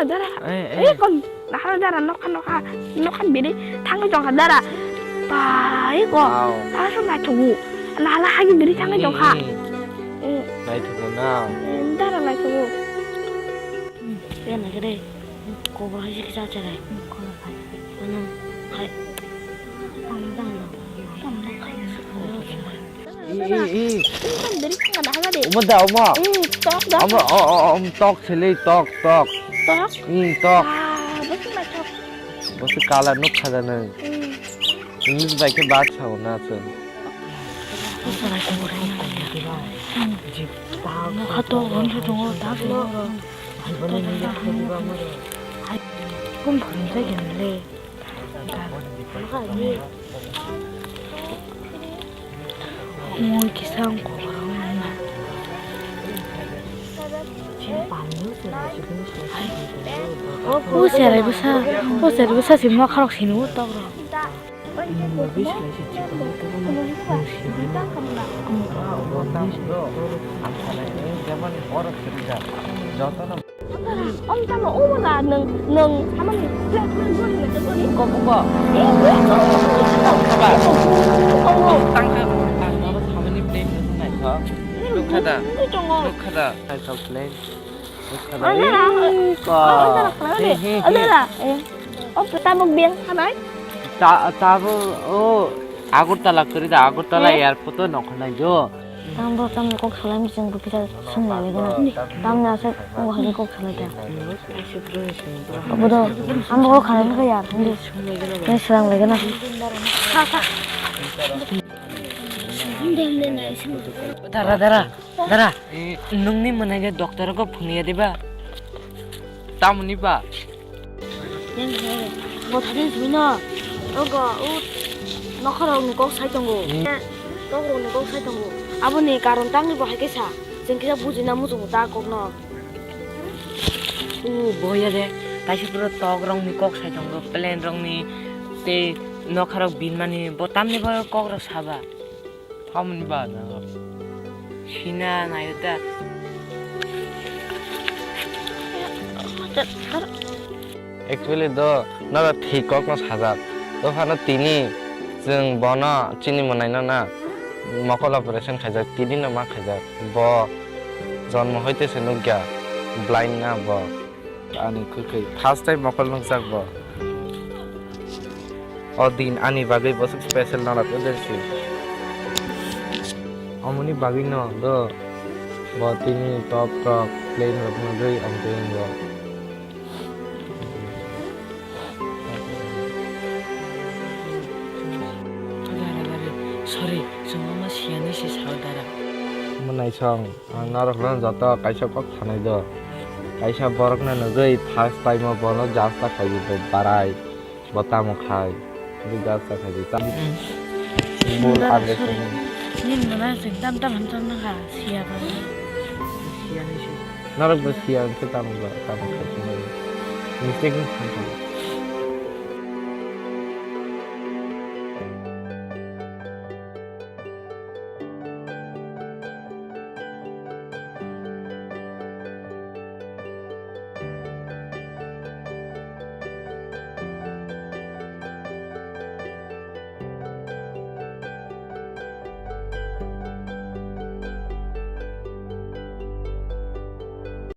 dara. Kon nakhala dara nokhan biri thang jong kha dara. Bai ko. Ta som na chu. Nala hagi biri thang jong kha. Này thằng nào? Dara lai chu. Cái này cái đây. Cô bảo hay cái sao trời này. Cô là phải. Anh phải. Anh đang là. 엄마 엄마. 엄마 떡 칠리 떡. 떡? 떡. 무슨 말 떡? 무슨 까라 녹 하자는. इंग्लिश भाई के बात छाओ ना सर खातो 언제 동어 다 들어 그럼 되겠네 어머 이렇게 싸운 거 옷을 입으사 지금 막 하러 지는 옷 떠 그럼 ông ta mà ôm là nừng sao mà lên người ta tôi đi con cũng bỏ tăng thêm nó có sao mình lên như thế này hả lúc khada hay sao lên đây là ông ta một biếng hả đấy 아고르탈라 그리다 아고르탈라 에어포트 넣고나죠. 다음부터 땀을 꼭 사람이 좀 그렇게 손을 내거나 다음 날에 꼭 하긴 꼭 살아야 돼. 아무도 안 보고 가는 거야. 근데 내 사랑 내거나. 달아. 능님 만나게 dokter고 보내야 돼봐. 따문이 봐. 뭐 다른 주민아. 너가 너가라는 꼭 살던 거. 너가라는 꼭 살던 거. 아버님 가론 땅이 뭐 하겠어. 생기자 부지나 무슨 다 꼭너. 뭐야 돼? 다시 불어 떡랑 꼭 살던 거 플랜랑 때 너가락 빈만이 뭐 땀내 봐요 꼭로 사봐. 따문이 봐 나. 신나 나였다. Actually do nó thì có con xả giặc đó phải nó tini dừng bò nó chini mà này nó na mà có operation khai giặc tini nó mà khai giặc bò giòn mà hơi tê sẽ nó gà blind na bò anh cứ cái first time mà có lông giặc bò ở din anh bagai bò special nó là cái gì ông ấy bagai nó đó bò tini top plain rồi nó rơi ông tên bò Sorry, semua siani si saudara. Menai chong, narak lan jata kaisa kok thanai do. Kaisa borok na nagai first time ma bono jasta khai do barai. Bota mo khai. Du jasta khai do. Bol ade se. nin mana sing tam hantam na ka siya ba. Siani si. Narak ba sian se tam khai. Mistake ni